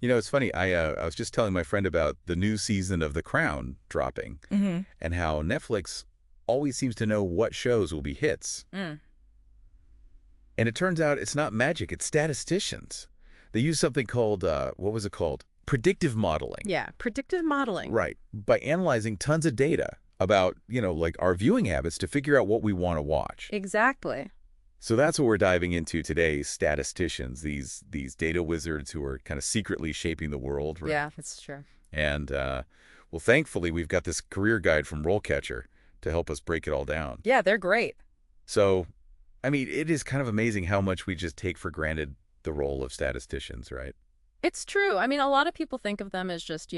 It's funny. I was just telling my friend about the new season of The Crown dropping Hmm. and how Netflix always seems to know what shows will be hits. Mm. And it turns out it's not magic, it's statisticians. They use something called, what was it called? Predictive modeling. Yeah, predictive modeling. Right. By analyzing tons of data about, like our viewing habits to figure out what we want to watch. Exactly. So that's what we're diving into today, statisticians, these data wizards who are kind of secretly shaping the world. Right? Yeah, that's true. And, well, thankfully, we've got this career guide from RoleCatcher to help us break it all down. Yeah, they're great. So, I mean, it is kind of amazing how much we just take for granted the role of statisticians, right? It's true. I mean, a lot of people think of them as just,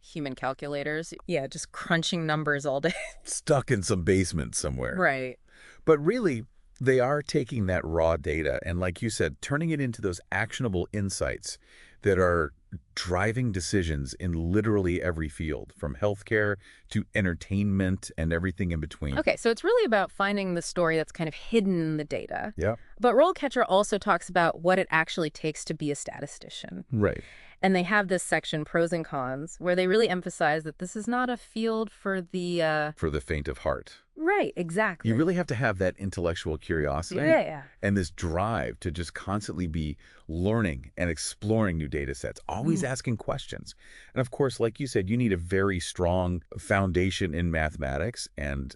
human calculators. Yeah, just crunching numbers all day. Stuck in some basement somewhere. Right. But really, they are taking that raw data and, like you said, turning it into those actionable insights that are driving decisions in literally every field, from healthcare to entertainment and everything in between. Okay, so it's really about finding the story that's kind of hidden in the data. Yeah. But RoleCatcher also talks about what it actually takes to be a statistician. Right. And they have this section, pros and cons, where they really emphasize that this is not a field for the. For the faint of heart. Right, exactly. You really have to have that intellectual curiosity Yeah. and this drive to just constantly be learning and exploring new data sets, always asking questions. And of course, like you said, you need a very strong foundation in mathematics and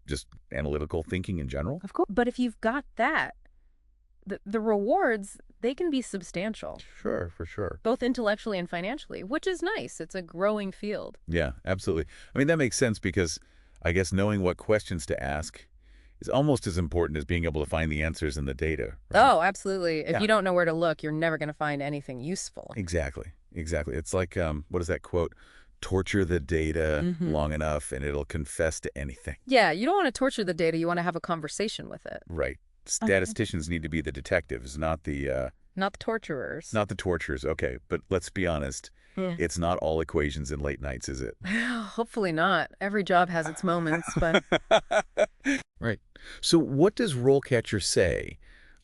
just analytical thinking in general. Of course. But if you've got that, the rewards, they can be substantial, Sure, for sure. both intellectually and financially, which is nice. It's a growing field. Yeah, absolutely. I mean, that makes sense because I guess knowing what questions to ask is almost as important as being able to find the answers in the data. Right? Oh, absolutely. If Yeah. you don't know where to look, you're never going to find anything useful. Exactly. Exactly. It's like, what is that quote? Torture the data long enough and it'll confess to anything. Yeah, you don't want to torture the data. You want to have a conversation with it, Right. Statisticians need to be the detectives, not the not the torturers. not the torturers. Okay, but let's be honest. Yeah. It's not all equations and late nights, is it? Hopefully not. Every job has its moments, but Right. So what does RoleCatcher say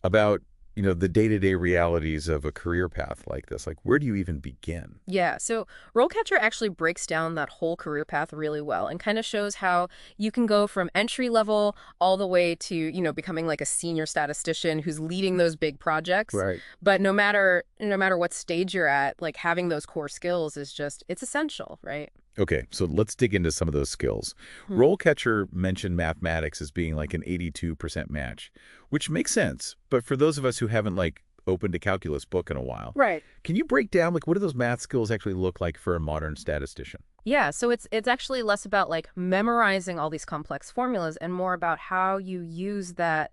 about, the day-to-day realities of a career path like this? Like, where do you even begin? yeah. So RoleCatcher actually breaks down that whole career path really well and kind of shows how you can go from entry level all the way to, becoming like a senior statistician who's leading those big projects. Right. But no matter what stage you're at, like having those core skills is just, it's essential, right? Okay, so let's dig into some of those skills. RoleCatcher mentioned mathematics as being like an 82% match, which makes sense. But for those of us who haven't opened a calculus book in a while, Right. can you break down what do those math skills actually look like for a modern statistician? Yeah, so it's actually less about like memorizing all these complex formulas and more about how you use that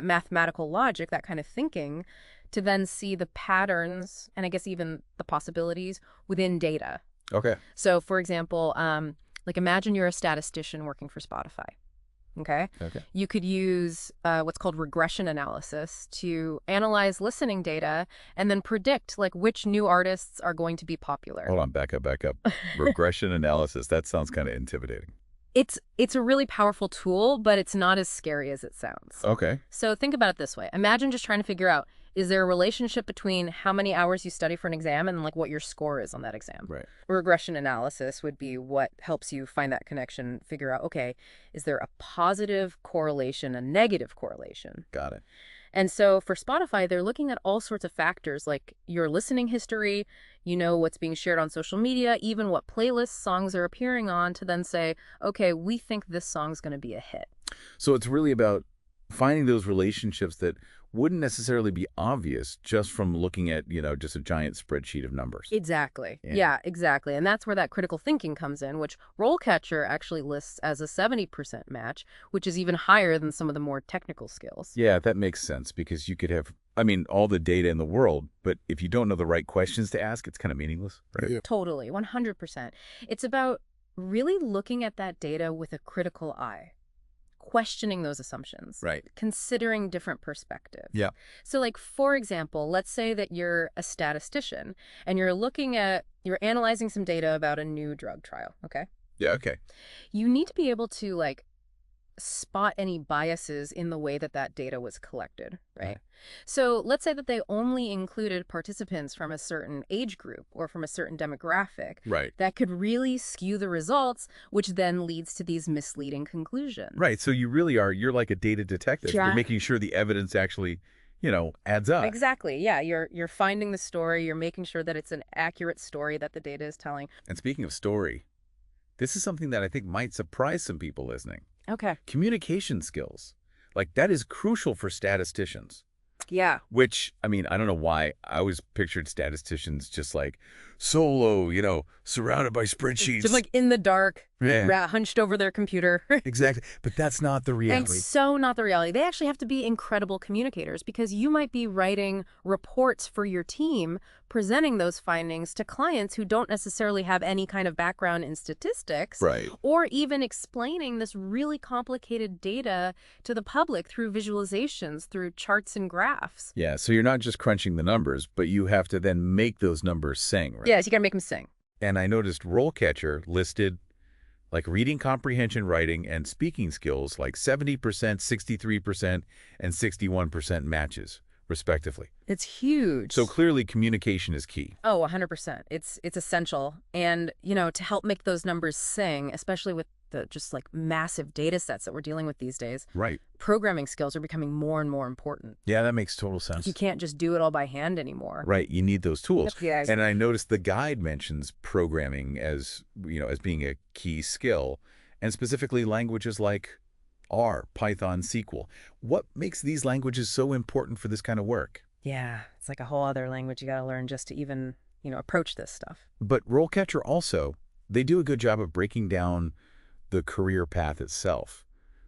mathematical logic, that kind of thinking, to then see the patterns and I guess even the possibilities within data. Okay. So, for example, like imagine you're a statistician working for Spotify. Okay. Okay. You could use what's called regression analysis to analyze listening data and then predict like which new artists are going to be popular. Hold on, back up. Regression analysis. That sounds kind of intimidating. It's a really powerful tool, but it's not as scary as it sounds. Okay. So think about it this way. Imagine just trying to figure out, is there a relationship between how many hours you study for an exam and like what your score is on that exam? Right. Regression analysis would be what helps you find that connection, figure out, okay, is there a positive correlation, a negative correlation? Got it. And so for Spotify, they're looking at all sorts of factors like your listening history, what's being shared on social media, even what playlists songs are appearing on to then say, okay, we think this song's going to be a hit. So it's really about finding those relationships that wouldn't necessarily be obvious just from looking at, just a giant spreadsheet of numbers. Exactly. Yeah. Yeah, exactly. And that's where that critical thinking comes in, which RoleCatcher actually lists as a 70% match, which is even higher than some of the more technical skills. Yeah, that makes sense because you could have, all the data in the world, but if you don't know the right questions to ask, it's kind of meaningless, right? Yeah. Totally, 100%. It's about really looking at that data with a critical eye, questioning those assumptions, Right. considering different perspectives. Yeah. So like, for example, let's say that you're a statistician and you're analyzing some data about a new drug trial, okay? Yeah, okay. You need to be able to like spot any biases in the way that that data was collected, right? So let's say that they only included participants from a certain age group or from a certain demographic. Right. That could really skew the results, which then leads to these misleading conclusions. Right. So you really are, you're like a data detective. Yeah. You're making sure the evidence actually, adds up. Exactly. Yeah, you're finding the story, you're making sure that it's an accurate story that the data is telling. And speaking of story, this is something that I think might surprise some people listening. Okay. Communication skills. Like, that is crucial for statisticians. Yeah. Which, I mean, I don't know why. I always pictured statisticians just like solo, surrounded by spreadsheets. Just like in the dark, Yeah. hunched over their computer. Exactly. But that's not the And reality. so not the reality. They actually have to be incredible communicators because you might be writing reports for your team, presenting those findings to clients who don't necessarily have any kind of background in statistics. Right. Or even explaining this really complicated data to the public through visualizations, through charts and graphs. Yeah. So you're not just crunching the numbers, but you have to then make those numbers sing, right? Yes, you got to make them sing. And I noticed RoleCatcher listed like reading comprehension, writing, and speaking skills like 70%, 63%, and 61% matches, respectively. It's huge. So clearly communication is key. Oh, 100%. It's essential. And, to help make those numbers sing, especially with the just like massive data sets that we're dealing with these days, Right. programming skills are becoming more and more important. Yeah, that makes total sense. You can't just do it all by hand anymore. Right. You need those tools. Yeah. And I noticed the guide mentions programming as, as being a key skill, and specifically languages like R, Python, SQL. What makes these languages so important for this kind of work? Yeah, it's like a whole other language you got to learn just to even, approach this stuff. But RoleCatcher also, they do a good job of breaking down the career path itself,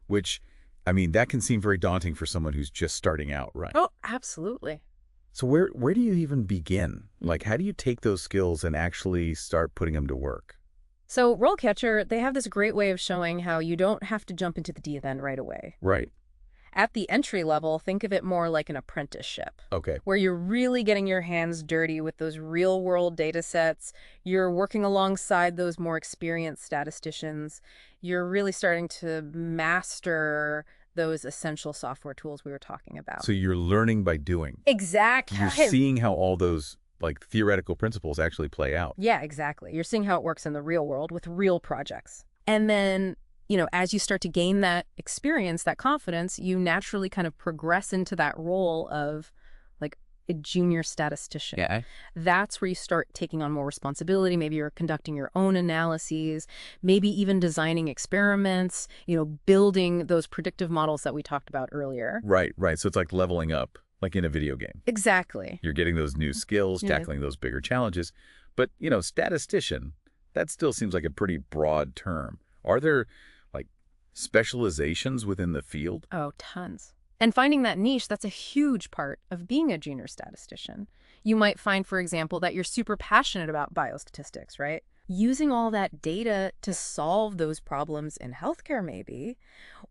which, I mean, that can seem very daunting for someone who's just starting out, right? Oh, absolutely. So where do you even begin? Like, how do you take those skills and actually start putting them to work? So RoleCatcher, they have this great way of showing how you don't have to jump into the deep end right away. Right. At the entry level, think of it more like an apprenticeship. Okay. Where you're really getting your hands dirty with those real-world data sets. You're working alongside those more experienced statisticians. You're really starting to master those essential software tools we were talking about. So you're learning by doing. Exactly. You're seeing how all those like theoretical principles actually play out. Yeah, exactly. You're seeing how it works in the real world with real projects. And then, as you start to gain that experience, that confidence, you naturally kind of progress into that role of like a junior statistician. Yeah. That's where you start taking on more responsibility. Maybe you're conducting your own analyses, maybe even designing experiments, building those predictive models that we talked about earlier. Right. So it's like leveling up, like in a video game. Exactly. You're getting those new skills, tackling those bigger challenges. But, statistician, that still seems like a pretty broad term. Are there like specializations within the field? Oh, tons. And finding that niche, that's a huge part of being a junior statistician. You might find, for example, that you're super passionate about biostatistics, right? Using all that data to solve those problems in healthcare, maybe.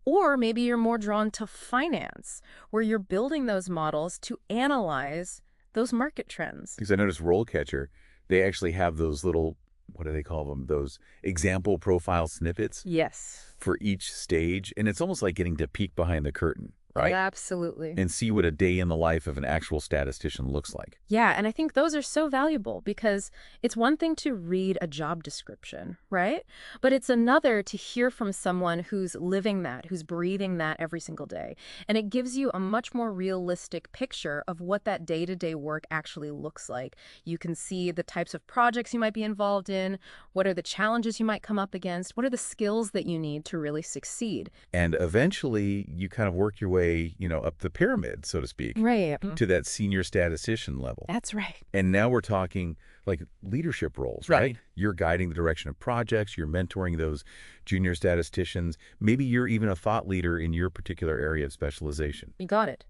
Or maybe you're more drawn to finance, where you're building those models to analyze those market trends. Because I noticed RoleCatcher, they actually have those little, what do they call them? Those example profile snippets Yes. for each stage. And it's almost like getting to peek behind the curtain, right? Absolutely. And see what a day in the life of an actual statistician looks like. Yeah, and I think those are so valuable because it's one thing to read a job description, right? But it's another to hear from someone who's living that, who's breathing that every single day. And it gives you a much more realistic picture of what that day-to-day work actually looks like. You can see the types of projects you might be involved in, what are the challenges you might come up against, what are the skills that you need to really succeed. And eventually you kind of work your way, up the pyramid, so to speak, Right. to that senior statistician level. That's right. And now we're talking like leadership roles, right? You're guiding the direction of projects, you're mentoring those junior statisticians. Maybe you're even a thought leader in your particular area of specialization. You got it.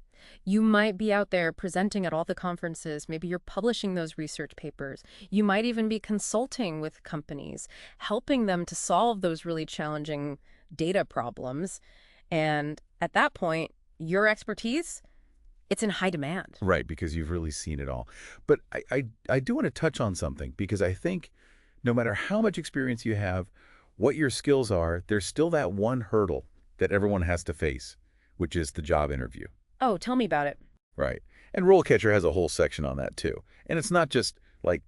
You might be out there presenting at all the conferences. Maybe you're publishing those research papers. You might even be consulting with companies, helping them to solve those really challenging data problems. And at that point, your expertise, it's in high demand. Right, because you've really seen it all. But I do want to touch on something, because I think no matter how much experience you have, what your skills are, there's still that one hurdle that everyone has to face, which is the job interview. Oh, tell me about it. Right. And RoleCatcher has a whole section on that too. And it's not just like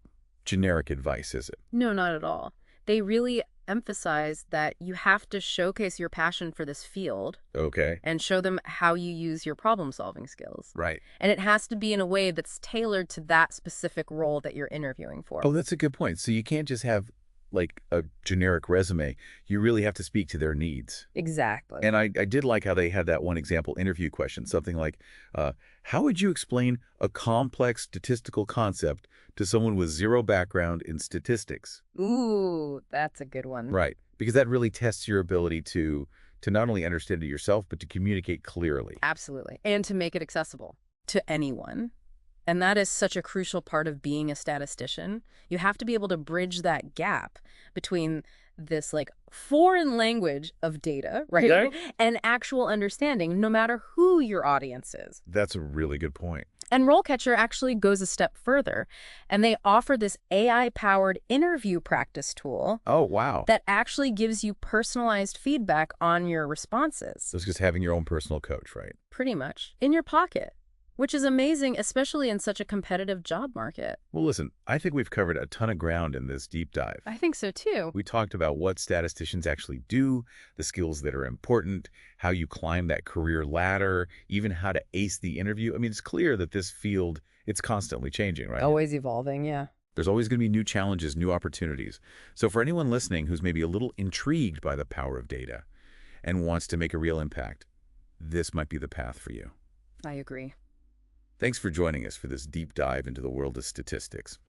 generic advice, is it? No, not at all. They really emphasize that you have to showcase your passion for this field Okay. and show them how you use your problem-solving skills. Right. And it has to be in a way that's tailored to that specific role that you're interviewing for. Oh, that's a good point. So you can't just have like a generic resume. You really have to speak to their needs. Exactly. And I did like how they had that one example interview question, something like, how would you explain a complex statistical concept to someone with zero background in statistics? Ooh, that's a good one. Right. Because that really tests your ability to not only understand it yourself, but to communicate clearly. Absolutely. And to make it accessible to anyone. And that is such a crucial part of being a statistician. You have to be able to bridge that gap between this like foreign language of data, right? Yeah. And actual understanding, no matter who your audience is. That's a really good point. And RoleCatcher actually goes a step further, and they offer this AI-powered interview practice tool Oh, wow. that actually gives you personalized feedback on your responses. So it's just having your own personal coach, right? Pretty much. In your pocket. Which is amazing, especially in such a competitive job market. Well, listen, I think we've covered a ton of ground in this deep dive. I think so too. We talked about what statisticians actually do, the skills that are important, how you climb that career ladder, even how to ace the interview. I mean, it's clear that this field, it's constantly changing, right? Always evolving, yeah. There's always going to be new challenges, new opportunities. So for anyone listening who's maybe a little intrigued by the power of data and wants to make a real impact, this might be the path for you. I agree. Thanks for joining us for this deep dive into the world of statistics.